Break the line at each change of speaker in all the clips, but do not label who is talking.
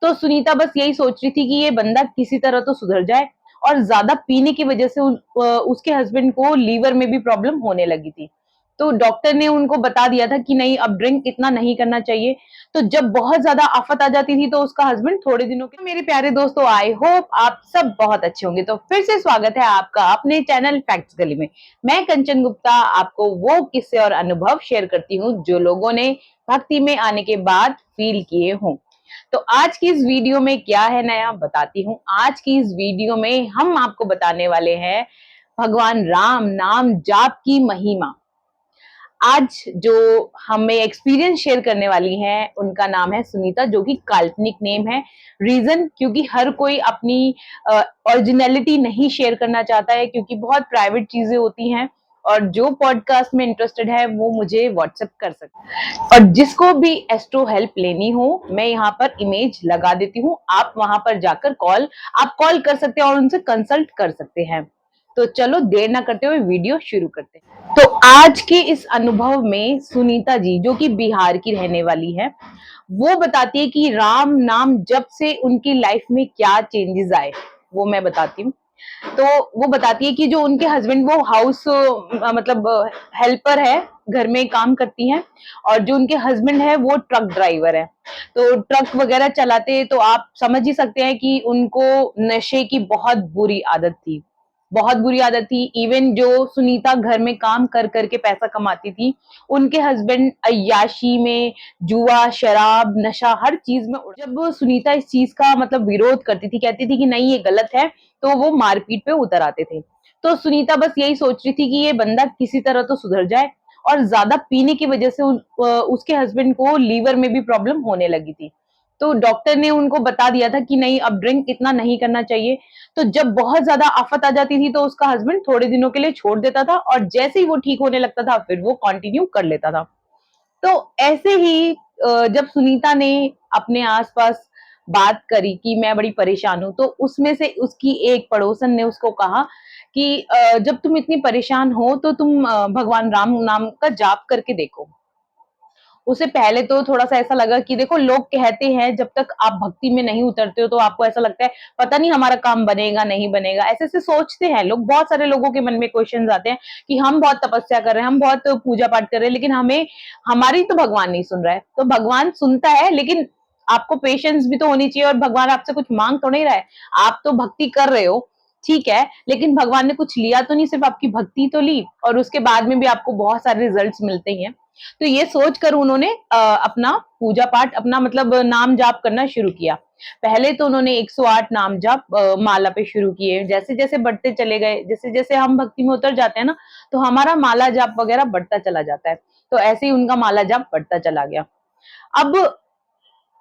तो सुनीता बस यही सोच रही थी कि ये बंदा किसी तरह तो सुधर जाए, और ज्यादा पीने की वजह से उसके हस्बैंड को लीवर में भी प्रॉब्लम होने लगी थी। तो डॉक्टर ने उनको बता दिया था कि नहीं, अब ड्रिंक इतना नहीं करना चाहिए। तो जब बहुत ज्यादा आफत आ जाती थी तो उसका हस्बैंड थोड़े दिनों के, मेरे प्यारे दोस्तों, आई होप आप सब बहुत अच्छे होंगे। तो फिर से स्वागत है आपका अपने चैनल फैक्ट्स गली में। मैं कंचन गुप्ता आपको वो किस्से और अनुभव शेयर करती हूँ जो लोगों ने भक्ति में आने के बाद फील किए हों। तो आज की इस वीडियो में क्या है नया बताती हूँ। आज की इस वीडियो में हम आपको बताने वाले हैं भगवान राम नाम जाप की महिमा। आज जो हमें एक्सपीरियंस शेयर करने वाली हैं उनका नाम है सुनीता, जो कि काल्पनिक नेम है। रीजन, क्योंकि हर कोई अपनी ओरिजिनलिटी नहीं शेयर करना चाहता है, क्योंकि बहुत प्राइवेट चीजें होती हैं। और जो पॉडकास्ट में इंटरेस्टेड है वो मुझे व्हाट्सएप कर सकता है, और जिसको भी एस्ट्रो हेल्प लेनी हो मैं यहाँ पर इमेज लगा देती हूँ, आप वहां पर जाकर आप कॉल कर सकते हैं और उनसे कंसल्ट कर सकते हैं। तो चलो देर ना करते हुए वीडियो शुरू करते हैं। तो आज के इस अनुभव में सुनीता जी, जो कि बिहार की रहने वाली है, वो बताती है कि राम नाम जब से उनकी लाइफ में क्या चेंजेस आए, वो मैं बताती हूँ। तो वो बताती है कि जो उनके हस्बैंड, वो हाउस मतलब हेल्पर है, घर में काम करती हैं, और जो उनके हस्बैंड है वो ट्रक ड्राइवर है। तो ट्रक वगैरह चलाते, तो आप समझ ही सकते हैं कि उनको नशे की बहुत बुरी आदत थी, बहुत बुरी आदत थी। इवन जो सुनीता घर में काम कर करके पैसा कमाती थी, उनके हस्बैंड अय्याशी में, जुआ, शराब, नशा, हर चीज में। जब सुनीता इस चीज का मतलब विरोध करती थी, कहती थी कि नहीं ये गलत है, तो वो मारपीट पे उतर आते थे। तो सुनीता बस यही सोच रही थी कि ये बंदा किसी तरह तो सुधर जाए, और ज्यादा पीने की वजह से उसके हस्बैंड को लीवर में भी प्रॉब्लम होने लगी थी। तो डॉक्टर ने उनको बता दिया था कि नहीं, अब ड्रिंक इतना नहीं करना चाहिए। तो जब बहुत ज्यादा आफत आ जाती थी तो उसका हस्बैंड थोड़े दिनों के लिए छोड़ देता था, और जैसे ही वो ठीक होने लगता था फिर वो कंटिन्यू कर लेता था। तो ऐसे ही जब सुनीता ने अपने आसपास बात करी कि मैं बड़ी परेशान हूं, तो उसमें से उसकी एक पड़ोसन ने उसको कहा कि जब तुम इतनी परेशान हो तो तुम भगवान राम नाम का जाप करके देखो। उसे पहले तो थोड़ा-सा ऐसा लगा कि देखो, लोग कहते हैं जब तक आप भक्ति में नहीं उतरते हो तो आपको ऐसा लगता है पता नहीं हमारा काम बनेगा नहीं बनेगा, ऐसे-ऐसे सोचते हैं लोग। बहुत सारे लोगों के मन में क्वेश्चंस आते हैं कि हम बहुत तपस्या कर रहे हैं, हम बहुत पूजा पाठ कर रहे हैं, लेकिन हमें हमारी तो भगवान नहीं सुन रहा है। तो भगवान सुनता है, लेकिन आपको पेशेंस भी तो होनी चाहिए, और भगवान आपसे कुछ मांग तो नहीं रहा है। आप तो भक्ति कर रहे हो, ठीक है, लेकिन भगवान ने कुछ लिया तो नहीं, सिर्फ आपकी भक्ति तो ली, और उसके बाद में भी आपको बहुत सारे रिजल्ट्स मिलते ही हैं। तो ये सोचकर उन्होंने अपना पूजा पाठ, अपना मतलब नाम जाप करना शुरू किया। पहले तो उन्होंने 108 नाम जाप माला पे शुरू किए। जैसे-जैसे बढ़ते चले गए, जैसे-जैसे हम भक्ति में उतर जाते हैं ना, तो हमारा माला जाप वगैरह बढ़ता चला जाता है। तो ऐसे ही उनका माला जाप बढ़ता चला गया। अब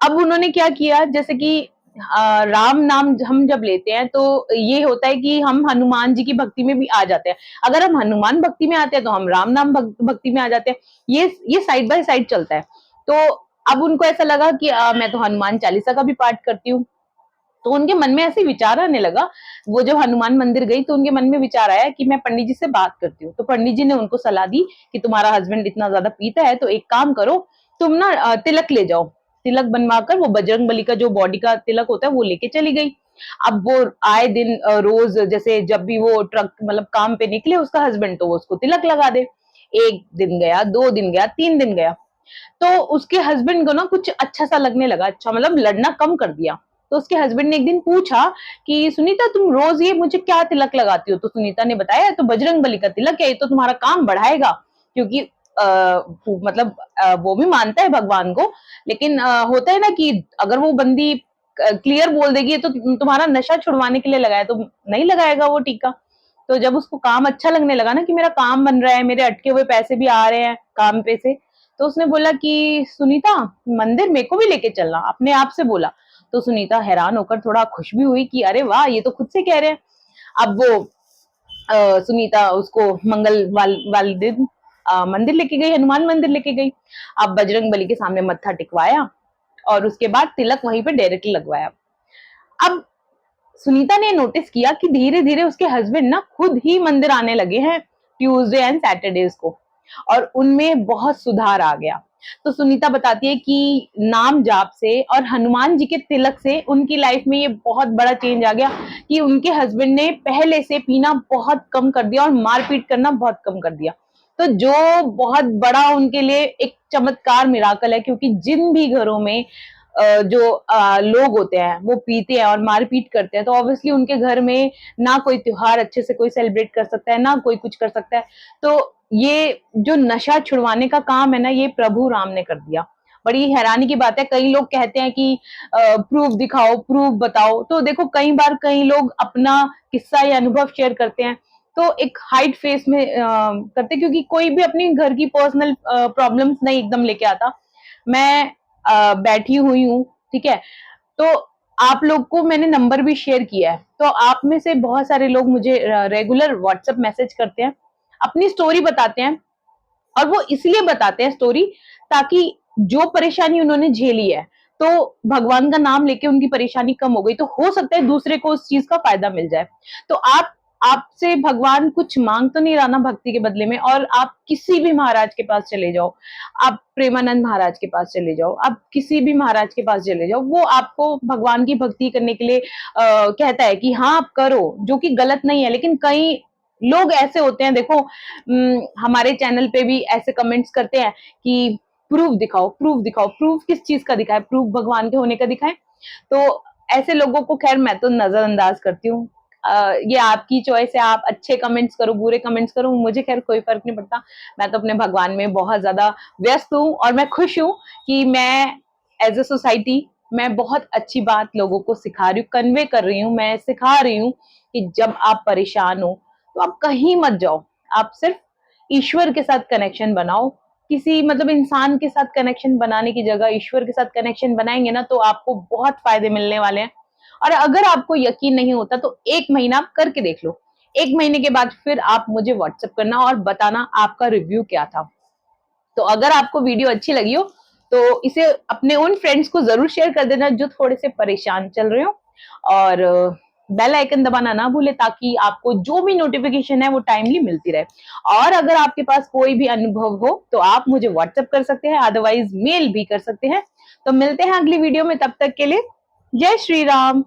अब उन्होंने क्या किया, जैसे कि राम नाम हम जब लेते हैं तो ये होता है कि हम हनुमान जी की भक्ति में भी आ जाते हैं। अगर हम हनुमान भक्ति में आते हैं तो हम राम नाम भक्ति में आ जाते हैं। ये साइड बाय साइड चलता है। तो अब उनको ऐसा लगा कि मैं तो हनुमान चालीसा का भी पाठ करती हूँ। तो उनके मन में ऐसे विचार आने लगा। वो जब हनुमान मंदिर गई तो उनके मन में विचार आया कि मैं पंडित जी से बात करती हूँ। तो पंडित जी ने उनको सलाह दी कि तुम्हारा हस्बैंड इतना ज्यादा पीता है, तो एक काम करो, तुम ना तिलक ले जाओ। तिलक बनवाकर, वो बजरंगबली का जो बॉडी का तिलक होता है वो लेके चली गई। अब वो आए दिन रोज, जैसे जब भी वो ट्रक मतलब काम पे निकले उसका हस्बैंड, तो वो उसको तिलक लगा दे। 1 दिन गया, 2 दिन गया, 3 दिन गया। तो उसके हस्बैंड को ना कुछ अच्छा सा लगने लगा, अच्छा मतलब लड़ना कम कर दिया। तो उसके हस्बैंड ने एक दिन पूछा कि सुनीता, तुम रोज ये मुझे क्या तिलक लगाती हो? तो सुनीता ने बताया, तो बजरंग बली का तिलक है, ये तो तुम्हारा काम बढ़ाएगा। क्योंकि मतलब वो भी मानता है भगवान को, लेकिन होता है ना कि अगर वो बंदी क्लियर बोल देगी तो तुम्हारा नशा छुड़वाने के लिए लगाया, तो नहीं लगाएगा वो टीका। तो जब उसको काम अच्छा लगने लगा ना कि मेरा काम बन रहा है, मेरे अटके हुए पैसे भी आ रहे हैं काम पे से, तो उसने बोला कि सुनीता, मंदिर मेरे को भी लेके चलना, अपने आप से बोला। तो सुनीता हैरान होकर थोड़ा खुश भी हुई कि अरे वाह, ये तो खुद से कह रहे हैं। अब वो सुनीता उसको वाले दिन मंदिर लेके गई, हनुमान मंदिर लेके गई। अब बजरंग बली के सामने मत्था टिकवाया, और उसके बाद तिलक वहीं पे डायरेक्टली लगवाया। अब सुनीता ने नोटिस किया कि धीरे धीरे उसके हस्बैंड ना खुद ही मंदिर आने लगे हैं ट्यूसडे एंड सैटरडेज को, और उनमें बहुत सुधार आ गया। तो सुनीता बताती है कि नाम जाप से और हनुमान जी के तिलक से उनकी लाइफ में ये बहुत बड़ा चेंज आ गया कि उनके हस्बैंड ने पहले से पीना बहुत कम कर दिया और मारपीट करना बहुत कम कर दिया। तो जो बहुत बड़ा उनके लिए एक चमत्कार मिराकल है, क्योंकि जिन भी घरों में जो लोग होते हैं वो पीते हैं और मारपीट करते हैं, तो ऑब्वियसली उनके घर में ना कोई त्योहार अच्छे से कोई सेलिब्रेट कर सकता है, ना कोई कुछ कर सकता है। तो ये जो नशा छुड़वाने का काम है ना, ये प्रभु राम ने कर दिया। बड़ी हैरानी की बात है, कई लोग कहते हैं कि प्रूफ दिखाओ, प्रूफ बताओ। तो देखो, कई बार कई लोग अपना किस्सा या अनुभव शेयर करते हैं, तो एक हाइड फेस में करते हैं, क्योंकि कोई भी अपनी घर की पर्सनल प्रॉब्लम्स नहीं एकदम लेके आता। मैं बैठी हुई हूँ, ठीक है? तो आप लोग को मैंने नंबर भी शेयर किया है, तो आप में से बहुत सारे लोग मुझे रेगुलर व्हाट्सएप मैसेज करते हैं, अपनी स्टोरी बताते हैं, और वो इसलिए बताते हैं स्टोरी, ताकि जो परेशानी उन्होंने झेली है, तो भगवान का नाम लेके उनकी परेशानी कम हो गई, तो हो सकता है दूसरे को उस चीज का फायदा मिल जाए। तो आपसे भगवान कुछ मांग तो नहीं रहा ना भक्ति के बदले में, और आप किसी भी महाराज के पास चले जाओ, आप प्रेमानंद महाराज के पास चले जाओ, आप किसी भी महाराज के पास चले जाओ, वो आपको भगवान की भक्ति करने के लिए कहता है कि हाँ आप करो, जो कि गलत नहीं है। लेकिन कई लोग ऐसे होते हैं, देखो हमारे चैनल पे भी ऐसे कमेंट्स करते हैं कि प्रूफ दिखाओ, प्रूफ दिखाओ। प्रूफ किस चीज का दिखाए? प्रूफ भगवान के होने का दिखाए? तो ऐसे लोगों को खैर मैं तो नजरअंदाज करती हूँ। ये आपकी चॉइस है, आप अच्छे कमेंट्स करो, बुरे कमेंट्स करो, मुझे खैर कोई फर्क नहीं पड़ता। मैं तो अपने भगवान में बहुत ज्यादा व्यस्त हूँ, और मैं खुश हूँ कि मैं एज अ सोसाइटी मैं बहुत अच्छी बात लोगों को सिखा रही हूँ, कन्वे कर रही हूँ, मैं सिखा रही हूँ कि जब आप परेशान हो तो आप कहीं मत जाओ, आप सिर्फ ईश्वर के साथ कनेक्शन बनाओ। किसी मतलब इंसान के साथ कनेक्शन बनाने की जगह ईश्वर के साथ कनेक्शन बनाएंगे ना, तो आपको बहुत फायदे मिलने वाले हैं। और अगर आपको यकीन नहीं होता तो 1 महीना आप करके देख लो, 1 महीने के बाद फिर आप मुझे व्हाट्सएप करना और बताना आपका रिव्यू क्या था। तो अगर आपको वीडियो अच्छी लगी हो तो इसे अपने उन फ्रेंड्स को जरूर शेयर कर देना जो थोड़े से परेशान चल रहे हो, और बेल आइकन दबाना ना भूले, ताकि आपको जो भी नोटिफिकेशन है वो टाइमली मिलती रहे। और अगर आपके पास कोई भी अनुभव हो तो आप मुझे व्हाट्सएप कर सकते हैं, अदरवाइज मेल भी कर सकते हैं। तो मिलते हैं अगली वीडियो में, तब तक के लिए जय श्री राम।